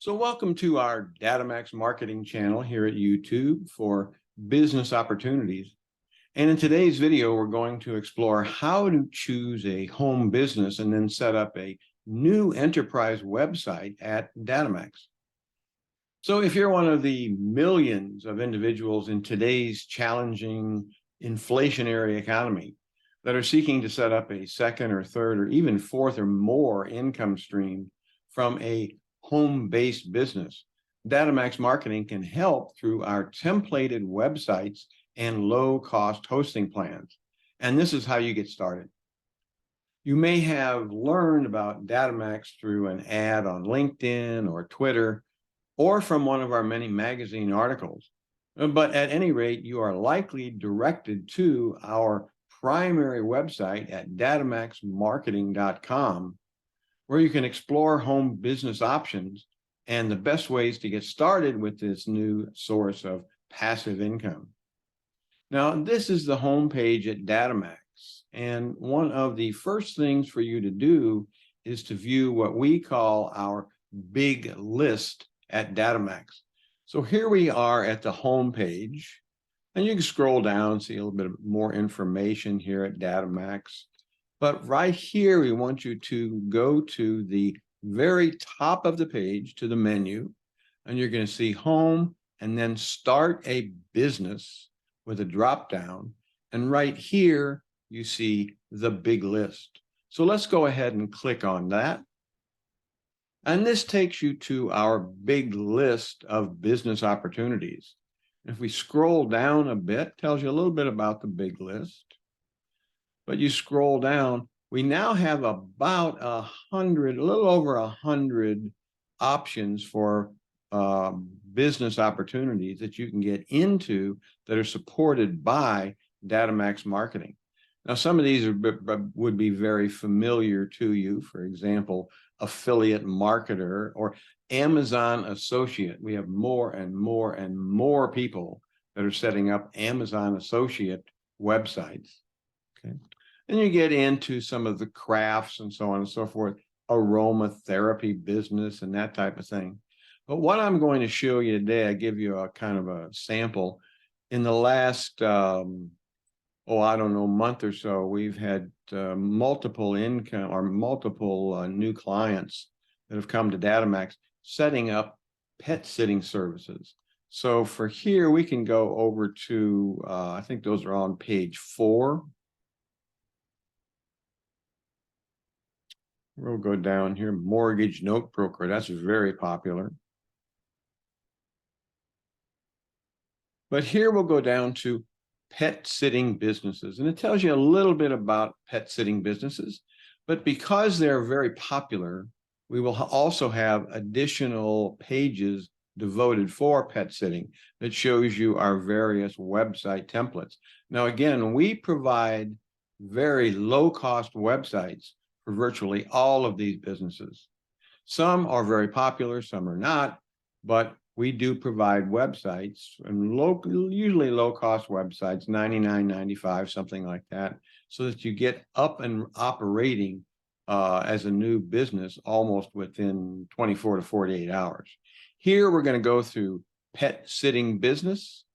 So welcome to our DataMax marketing channel here at YouTube for business opportunities. And in today's video, we're going to explore how to choose a home business and then set up a new enterprise website at DataMax. So if you're one of the millions of individuals in today's challenging inflationary economy that are seeking to set up a second or third or even fourth or more income stream from a home-based business, DataMax Marketing can help through our templated websites and low-cost hosting plans. And this is how you get started. You may have learned about DataMax through an ad on LinkedIn or Twitter, or from one of our many magazine articles. But at any rate, you are likely directed to our primary website at datamaxmarketing.com, where you can explore home business options and the best ways to get started with this new source of passive income. Now, this is the home page at DataMax, and one of the first things for you to do is to view what we call our big list at DataMax. So here we are at the home page, and you can scroll down, see a little bit more information here at DataMax. But right here, we want you to go to the very top of the page, to the menu, and you're going to see home and then start a business with a drop down. And right here, you see the big list. So let's go ahead and click on that. And this takes you to our big list of business opportunities. If we scroll down a bit, tells you a little bit about the big list. But you scroll down, we now have about 100, a little over 100 options for business opportunities that you can get into that are supported by DataMax Marketing. Now, some of these would be very familiar to you. For example, affiliate marketer or Amazon associate. We have more and more and more people that are setting up Amazon associate websites. Okay. And you get into some of the crafts and so on and so forth, aromatherapy business and that type of thing. But what I'm going to show you today, I give you a kind of a sample. In the last, month or so, we've had multiple new clients that have come to DataMax setting up pet sitting services. So for here, we can go over to, I think those are on page 4. We'll go down here, mortgage note broker. That's very popular. But here we'll go down to pet sitting businesses. And it tells you a little bit about pet sitting businesses. But because they're very popular, we will also have additional pages devoted for pet sitting that shows you our various website templates. Now, again, we provide very low-cost websites for virtually all of these businesses. Some are very popular, some are not, but we do provide websites, and usually low-cost websites, $99.95, something like that, so that you get up and operating as a new business almost within 24 to 48 hours. Here, we're going to go through pet sitting business.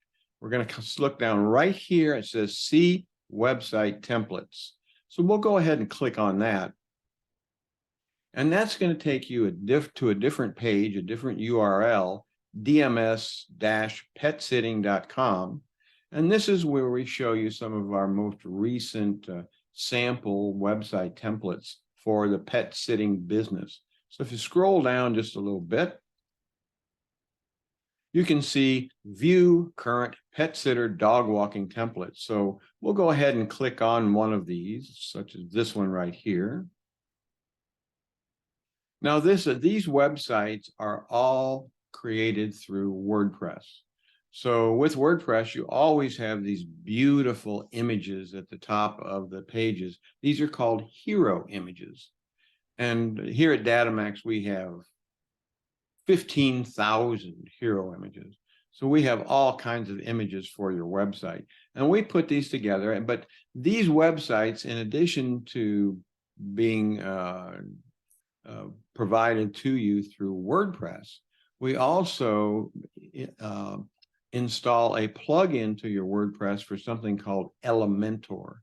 We're going to look down right here. It says See Website Templates. So we'll go ahead and click on that. And that's going to take you to a different page, a different URL, dms-petsitting.com. And this is where we show you some of our most recent sample website templates for the pet sitting business. So if you scroll down just a little bit, you can see View Current Pet Sitter Dog Walking Templates. So we'll go ahead and click on one of these, such as this one right here. Now, these websites are all created through WordPress. So with WordPress, you always have these beautiful images at the top of the pages. These are called hero images. And here at DataMax, we have 15,000 hero images. So we have all kinds of images for your website. And we put these together. But these websites, in addition to being provided to you through WordPress, We also install a plugin to your WordPress for something called Elementor.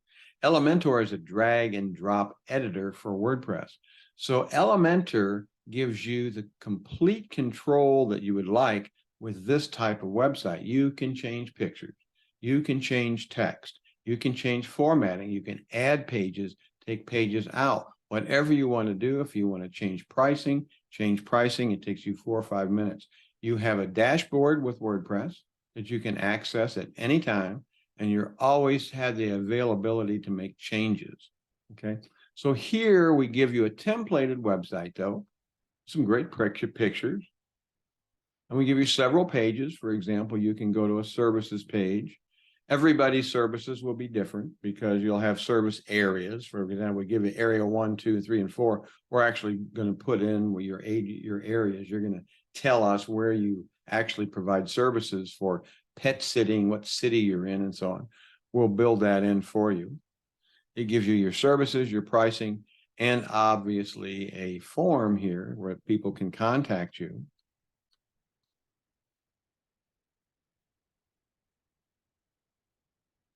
Elementor is a drag and drop editor for WordPress. So Elementor gives you the complete control that you would like with this type of website. You can change pictures, you can change text, you can change formatting, you can add pages, take pages out, whatever you want to do. If you want to change pricing, it takes you 4 or 5 minutes. You have a dashboard with WordPress that you can access at any time, and you're always have the availability to make changes. Okay, so here we give you a templated website, though, some great pictures, and we give you several pages. For example, you can go to a services page. Everybody's services will be different because you'll have service areas. For example, we give you area 1, 2, 3, and 4. We're actually going to put in where your areas. You're going to tell us where you actually provide services for pet sitting, what city you're in, and so on. We'll build that in for you. It gives you your services, your pricing, and obviously a form here where people can contact you.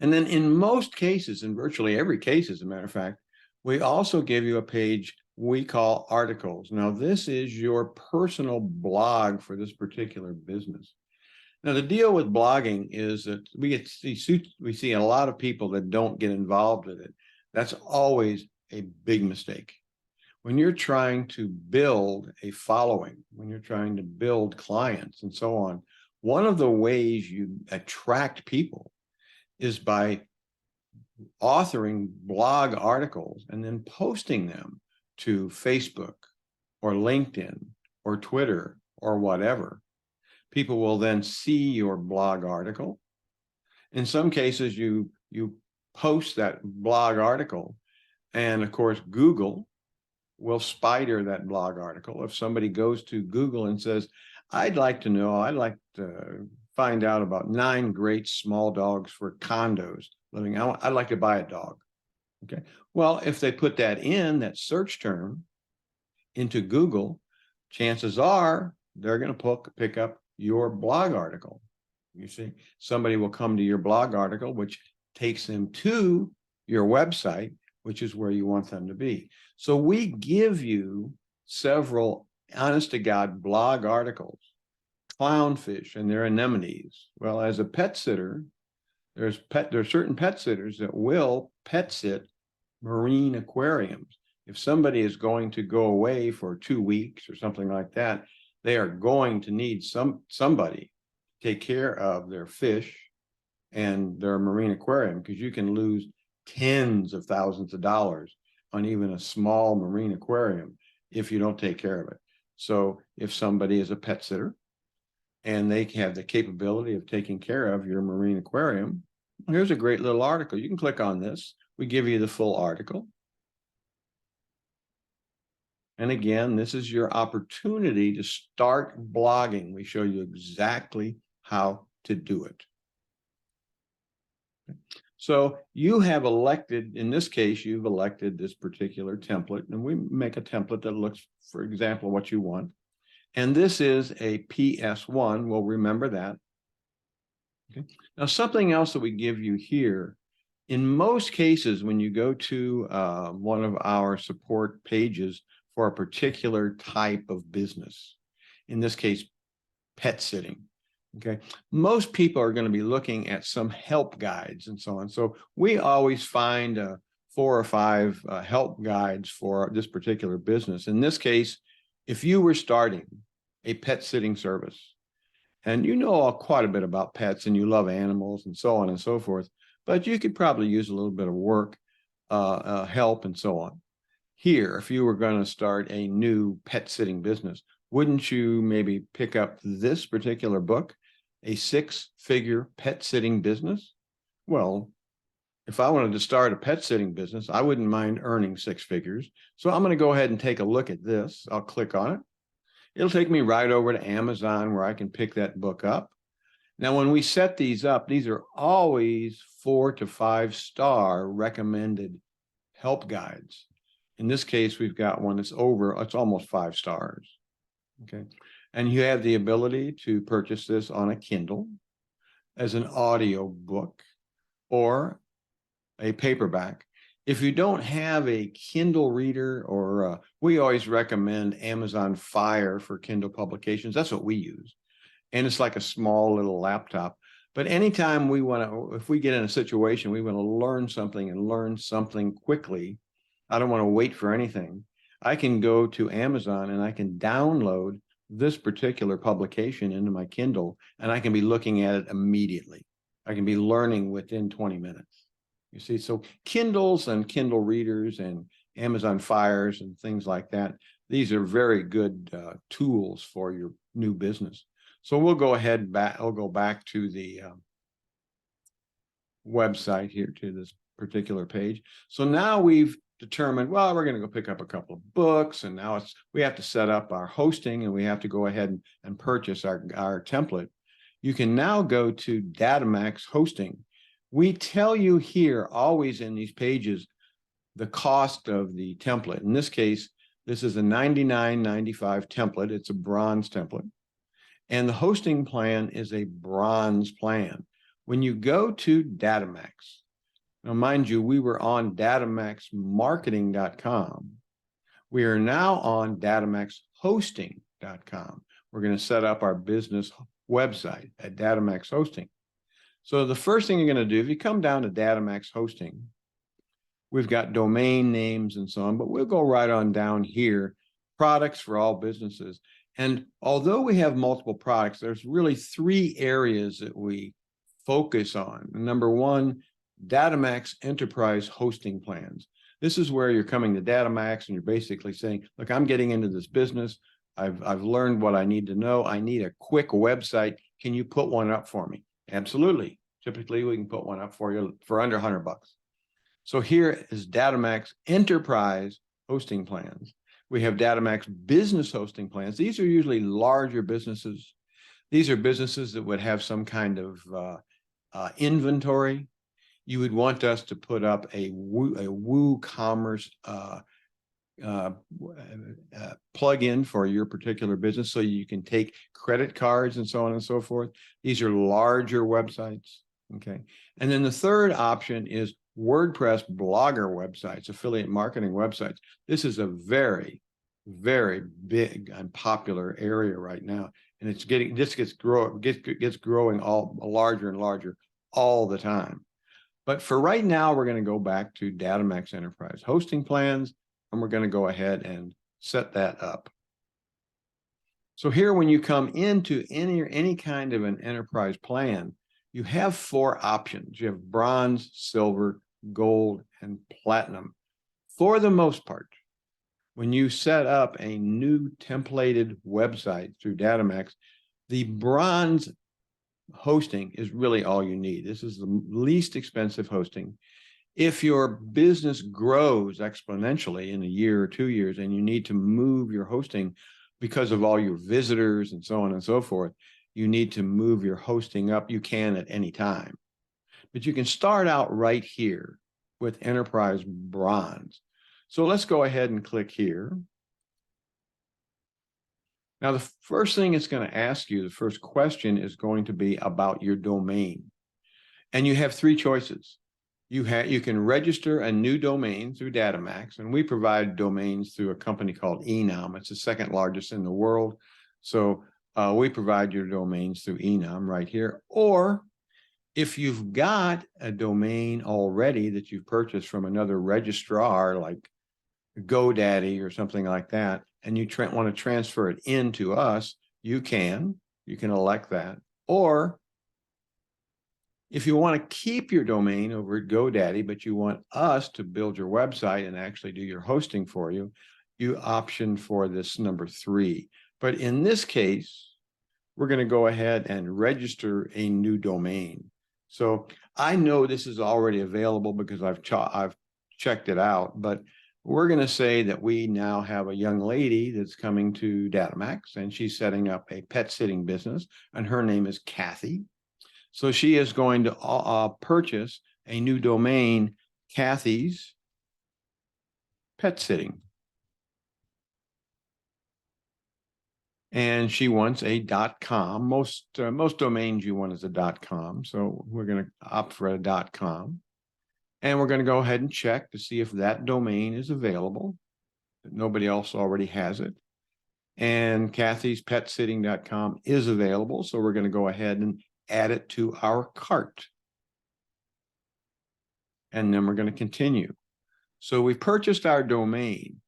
And then in most cases, in virtually every case, as a matter of fact, we also give you a page we call articles. Now, this is your personal blog for this particular business. Now, the deal with blogging is that we see a lot of people that don't get involved with it. That's always a big mistake. When you're trying to build a following, when you're trying to build clients and so on, one of the ways you attract people is by authoring blog articles and then posting them to Facebook or LinkedIn or Twitter or whatever. People will then see your blog article. In some cases, you post that blog article, and of course, Google will spider that blog article. If somebody goes to Google and says, I'd like to find out about 9 great small dogs for condos living, I'd like to buy a dog. Okay. Well, if they put that search term into Google, chances are they're going to pick up your blog article. You see, somebody will come to your blog article, which takes them to your website, which is where you want them to be. So we give you several honest to God blog articles, clownfish and their anemones. Well, as a pet sitter, there are certain pet sitters that will pet sit marine aquariums. If somebody is going to go away for 2 weeks or something like that, they are going to need somebody to take care of their fish and their marine aquarium, because you can lose tens of thousands of dollars on even a small marine aquarium if you don't take care of it. So if somebody is a pet sitter and they have the capability of taking care of your marine aquarium, here's a great little article. You can click on this. We give you the full article. And again, this is your opportunity to start blogging. We show you exactly how to do it. So you have elected, in this case, you've elected this particular template, and we make a template that looks, for example, what you want. And this is a PS1. We'll remember that. Okay. Now, something else that we give you here, in most cases, when you go to one of our support pages for a particular type of business, in this case, pet sitting, okay, most people are going to be looking at some help guides and so on. So we always find 4 or 5 help guides for this particular business. In this case, if you were starting a pet sitting service, and you know quite a bit about pets and you love animals and so on and so forth, but you could probably use a little bit of work, help, and so on. Here, if you were going to start a new pet sitting business, wouldn't you maybe pick up this particular book, A 6-Figure Pet Sitting Business? Well, if I wanted to start a pet sitting business, I wouldn't mind earning 6 figures. So I'm going to go ahead and take a look at this. I'll click on it. It'll take me right over to Amazon where I can pick that book up. Now, when we set these up, these are always 4 to 5-star recommended help guides. In this case, we've got one that's it's almost 5 stars. Okay. And you have the ability to purchase this on a Kindle, as an audio book, or a paperback. If you don't have a Kindle reader, or we always recommend Amazon Fire for Kindle publications. That's what we use. And it's like a small little laptop. But anytime we want to, if we get in a situation, we want to learn something and learn something quickly, I don't want to wait for anything. I can go to Amazon and I can download this particular publication into my Kindle, and I can be looking at it immediately. I can be learning within 20 minutes. You see, so Kindles and Kindle readers and Amazon Fires and things like that, these are very good tools for your new business. So we'll go ahead I'll go back to the website here, to this particular page. So now we've determined, well, we're going to go pick up a couple of books, and now we have to set up our hosting, and we have to go ahead and purchase our template. You can now go to DataMax hosting. We tell you here always in these pages the cost of the template. In this case, this is a $99.95 template. It's a bronze template. And the hosting plan is a bronze plan. When you go to DataMax, now mind you, we were on DataMaxMarketing.com. We are now on DataMaxHosting.com. We're going to set up our business website at DataMax Hosting. So the first thing you're going to do, if you come down to DataMax Hosting, we've got domain names and so on, but we'll go right on down here, products for all businesses. And although we have multiple products, there's really 3 areas that we focus on. Number one, DataMax Enterprise Hosting Plans. This is where you're coming to DataMax and you're basically saying, look, I'm getting into this business. I've learned what I need to know. I need a quick website. Can you put one up for me? Absolutely. Typically, we can put one up for you for under $100. So here is DataMax Enterprise Hosting Plans. We have DataMax Business Hosting Plans. These are usually larger businesses. These are businesses that would have some kind of inventory. You would want us to put up a WooCommerce plug-in for your particular business, so you can take credit cards and so on and so forth. These are larger websites. Okay. And then the third option is WordPress blogger websites, affiliate marketing websites. This is a very, very big and popular area right now. And it's gets growing all larger and larger all the time. But for right now, we're going to go back to DataMax Enterprise Hosting Plans, and we're going to go ahead and set that up. So here, when you come into any kind of an enterprise plan, you have 4 options. You have bronze, silver, gold, and platinum. For the most part, when you set up a new templated website through DataMax, the bronze hosting is really all you need. This is the least expensive hosting. If your business grows exponentially in a year or 2 years and you need to move your hosting because of all your visitors and so on and so forth, you need to move your hosting up, you can at any time. But you can start out right here with Enterprise Bronze. So let's go ahead and click here. Now, the first thing it's going to ask you, the first question is going to be about your domain. And you have 3 choices. You can register a new domain through DataMax, and we provide domains through a company called Enum. It's the 2nd largest in the world. So we provide your domains through Enum right here. Or if you've got a domain already that you've purchased from another registrar like GoDaddy or something like that, and you want to transfer it into us, you can elect that. Or if you want to keep your domain over at GoDaddy, but you want us to build your website and actually do your hosting for you, you option for this number 3. But in this case, we're going to go ahead and register a new domain. So I know this is already available because I've checked it out, but we're going to say that we now have a young lady that's coming to DataMax, and she's setting up a pet sitting business, and her name is Kathy. So she is going to purchase a new domain, Kathy's Pet Sitting. And she wants a .com. Most domains you want is a .com. So we're going to opt for a .com. And we're going to go ahead and check to see if that domain is available. Nobody else already has it. And Kathy's PetSitting.com is available. So we're going to go ahead and add it to our cart. And then we're going to continue. So we've purchased our domain.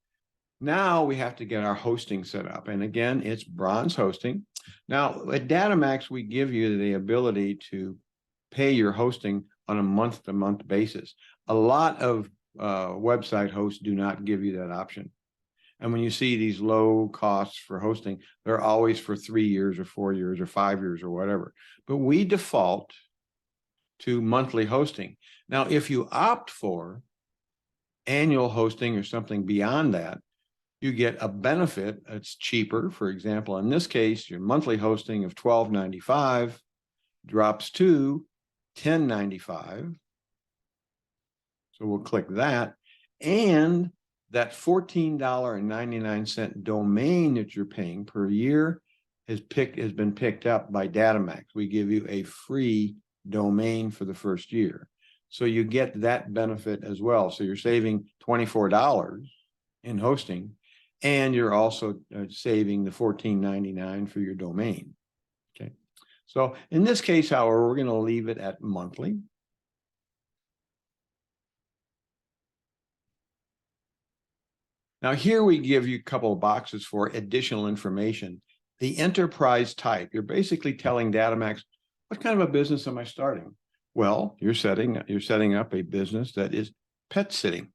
Now we have to get our hosting set up. And again, it's bronze hosting. Now at DataMax, we give you the ability to pay your hosting on a month-to-month basis. A lot of website hosts do not give you that option. And when you see these low costs for hosting, they're always for 3 years or 4 years or 5 years or whatever. But we default to monthly hosting. Now, if you opt for annual hosting or something beyond that, you get a benefit that's cheaper. For example, in this case, your monthly hosting of $12.95 drops to $10.95. So we'll click that. And that $14.99 domain that you're paying per year has been picked up by DataMax. We give you a free domain for the first year. So you get that benefit as well. So you're saving $24 in hosting, and you're also saving the $14.99 for your domain. Okay. So in this case, however, we're going to leave it at monthly. Now here we give you a couple of boxes for additional information. The enterprise type, you're basically telling DataMax, what kind of a business am I starting? Well, you're setting up a business that is pet sitting.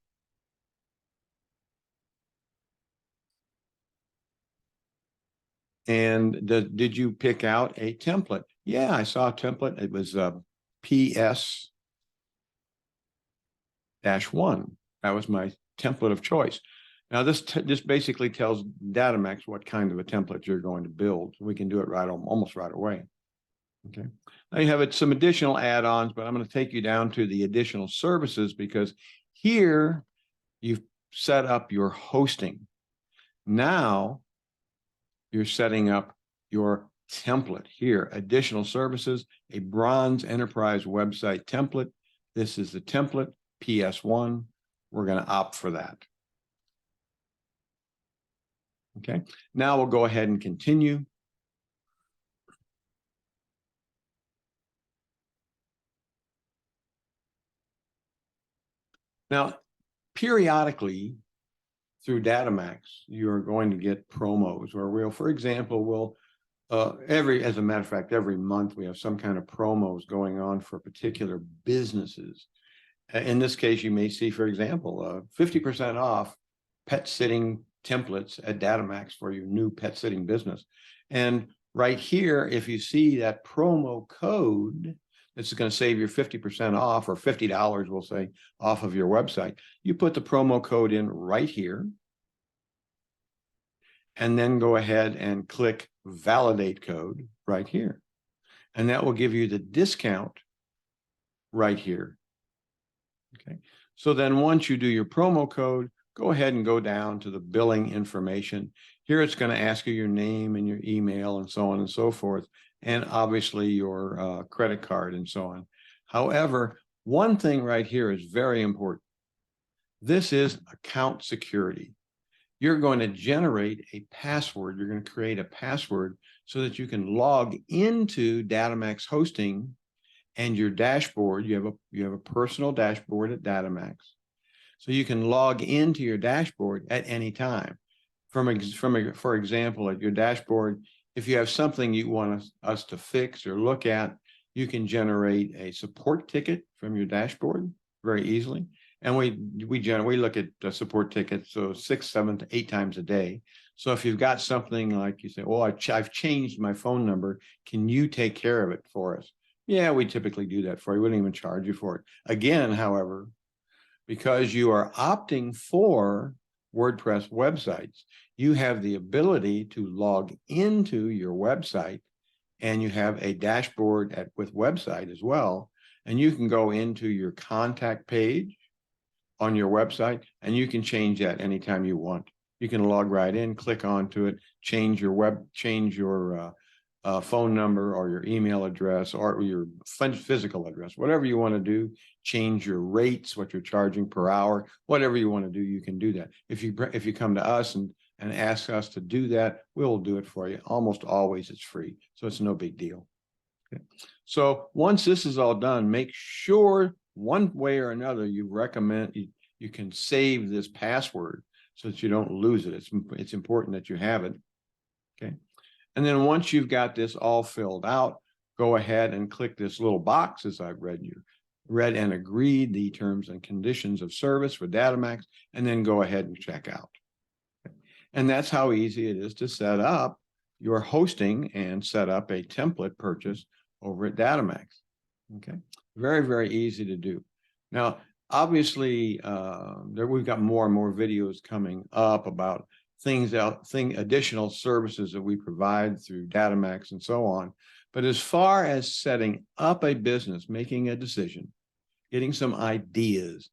And did you pick out a template? Yeah, I saw a template. It was PS-1. That was my template of choice. Now, this basically tells DataMax what kind of a template you're going to build. We can do it almost right away. Okay. Now you have some additional add-ons, but I'm going to take you down to the additional services because here you've set up your hosting. Now you're setting up your template here. Additional services, a bronze enterprise website template. This is the template, PS1. We're going to opt for that. Okay, now we'll go ahead and continue. Now, periodically through DataMax, you're going to get promos where we'll, for example, as a matter of fact, every month we have some kind of promos going on for particular businesses. In this case, you may see, for example, 50% off pet sitting templates at DataMax for your new pet sitting business. And right here, if you see that promo code, this is going to save you 50% off, or $50, we'll say, off of your website. You put the promo code in right here, and then go ahead and click validate code right here. And that will give you the discount right here. Okay. So then once you do your promo code, go ahead and go down to the billing information. Here it's going to ask you your name and your email and so on and so forth, and obviously your credit card and so on. However, one thing right here is very important. This is account security. You're going to generate a password. You're going to create a password so that you can log into DataMax hosting and your dashboard. You have a personal dashboard at DataMax. So you can log into your dashboard at any time. For example, at your dashboard, if you have something you want us to fix or look at, you can generate a support ticket from your dashboard very easily. And we look at support tickets, so 6, 7 to 8 times a day. So if you've got something like you say, oh, I've changed my phone number, can you take care of it for us? Yeah, we typically do that for you. We wouldn't even charge you for it. Again, however, because you are opting for WordPress websites, you have the ability to log into your website, and you have a dashboard with website as well. And you can go into your contact page on your website, and you can change that anytime you want. You can log right in, click onto it, change your phone number or your email address or your physical address, whatever you want to do. Change your rates, what you're charging per hour, whatever you want to do, you can do that. If you come to us and ask us to do that, we'll do it for you. Almost always it's free, so it's no big deal. Okay. So once this is all done, make sure one way or another you can save this password so that you don't lose it. It's important that you have it. Okay. And then once you've got this all filled out, go ahead and click this little box as I've read and agreed the terms and conditions of service for DataMax, and then go ahead and check out. And that's how easy it is to set up your hosting and set up a template purchase over at DataMax. Okay, very, very easy to do. Now, obviously, we've got more and more videos coming up about additional services that we provide through DataMax and so on. But as far as setting up a business, making a decision, getting some ideas,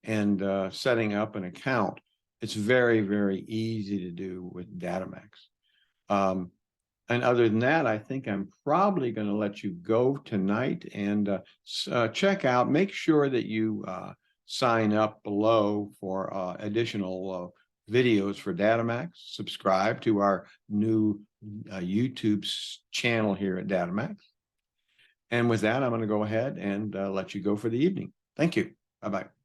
and setting up an account, it's very, very easy to do with DataMax. And other than that, I think I'm probably going to let you go tonight and check out, make sure that you sign up below for additional videos for DataMax. Subscribe to our new YouTube channel here at DataMax. And with that, I'm going to go ahead and let you go for the evening. Thank you. Bye-bye.